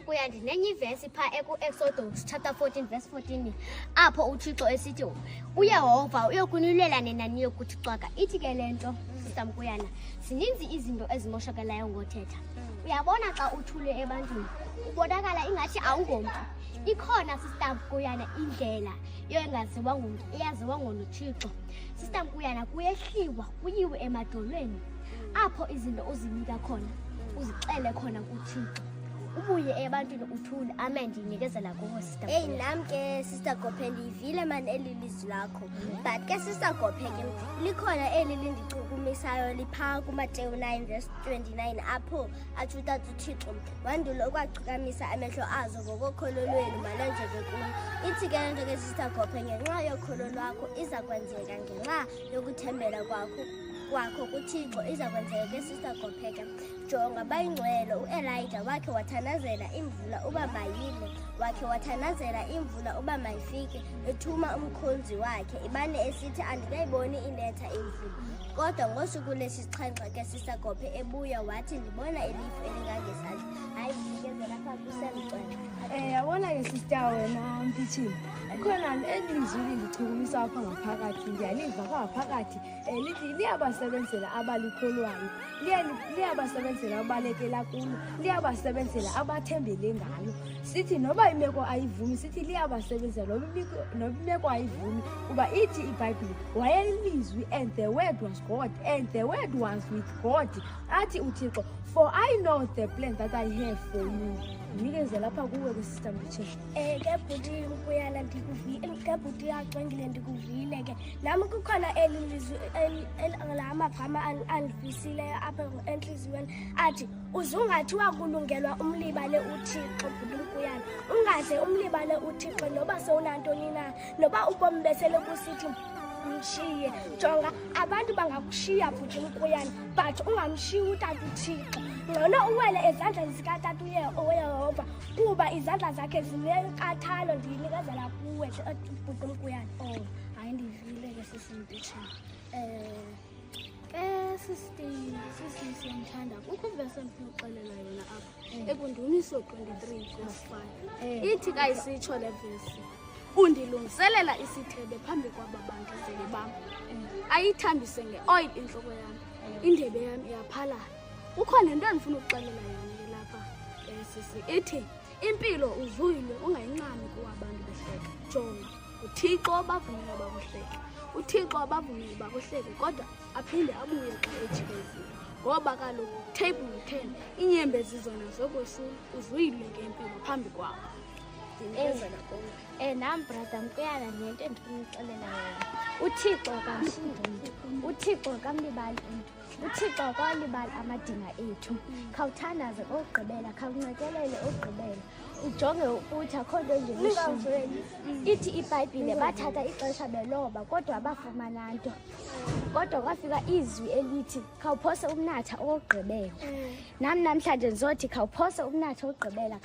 Mkuya ndinenye ivesi pha eku-Exodus chapter 14 verse 14 apho uThixo esithi uYehova uyokunilela nina niyokuthi xwaka. Ithi ke le nto Sister Mkuyana, zininzi izinto ezimoshakalayo ngothetha. Uyabona xa uthule ebantwini ubonakala ingathi awungomntu. Ikhona Sister Mkuyana indlela yoengaziwa ngumntu eyaziwa ngoThixo. Sister Mkuyana kuyehliwa kuyiwe emadolweni apho izinto uzinika khona uzixele khona kuThixo. Ubuye ebantwini uthule. Amen. Ndinikezela kuwe Sister. Hey nam ke Sister Gophe ndivile man elilizwi lakho. But ke Sister Gophe ke likhona lindichukumisayo lipha kuMateyu 9 verse 29 apho athi uThixo wandulo ukwachukamisa amehlo azo ngokokholo lwenu malenjeke kulo. Ithi ke lento ke Sister Gophe ngenxa yokholo lwakho iza kwenzeka ngenxa yokuthembela kwakho kuThixo iza kwenzeka ke Sister Gophe ke. Jonga bayingcwele uElijah wakhe wathanazela imvula uba mayine, wakhe wathanazela imvula uba mayifike, ethuma umkhonzi wakhe ibane esithi andikayiboni inetha imvula. Kodwa ngosuku lesixhenxe ke Sister Gophe ebuya wathi ndibona elifu elingangesandla. Hayi ndikezela apha kusemcela. Yabona ke sister wena Mpithini. Khona elizwi lindichukumisa apha ngaphakathi ndiyaliva ngaphakathi lithi liyabasebenzela abalikholwayo. Liyabasebenzela abalekela kulo, liyabasebenzela abathembele ngalo. Sithi noba imeko ayivumi sithi liyabasebenzela noba imeko ayivumi kuba ithi iBhayibhile wayelizwi and the word was God and the word was with God. Athi uThixo, for I know the plan that I have for you. Nikezela lapha kuwe ke Sister Mpithini. Ke bhuti Mkuyana ndikuvile, ke bhuti yaxwengile ndikuvile ke. Nami kukhona elilizwi lamagama andivisileyo apha enhliziyweni athi uzungathiwa kulungelwa umlibale uThixo bhuti Mkuyana. Ungaze umlibale uThixo noba sewunantoni na, noba ubomi besele kusithi mshiye. Jonga abantu bangakushiya bhuti Mkuyana but ungamshiyi uTata uThixo. Ngcono uwele ezandleni zikaTata uYehova kuba izandla zakhe zinenkathalo. Ndiyinikezela kuwe bhuti Mkuyana. Hayi ndivile ke Sister Mpithini. Sisi siyamthanda. Kukho ivesi endinoxelela yona apha ekundumiso 23 verse 5. Ithi kayisitsho le vesi, undilungiselela isithebe phambi kwaba bantu zeli bam, ayithambise ngeoil intloko yam, indebe yam iyaphalala. Kukho nento endifuna ukuxelela yona lapha sisi, ithi impilo uzuyile ungayincami kuba abantu behleka. Jonga uThixo abavumile bakuhleke, uThixo abavumile bakuhleke kodwa aphinde abuye xa ejikezile. Ngoba kaloku table 10 inyembezi zona zokoshulu uzuyile ngempilo phambi kwabo. Ndinikezela kuwe. Nam brother Mkuyana nento endifuna ukuxelela yona. UThixo akamshiyi umntu, Uthixo akamlibali umntu, uThixo akalibali amadinga ethu. Khawuthandaze okugqibela, khawuncekelele okugqibela, ujonge ukuthi akho nto nje. Ithi iBhayibhile bathatha ixesha beloba kodwa abafumana nto. Kodwa kwafika izwi elithi khawuphose umnatha okugqibela. Nam namhlanje ndizothi khawuphose umnatha okugqibela.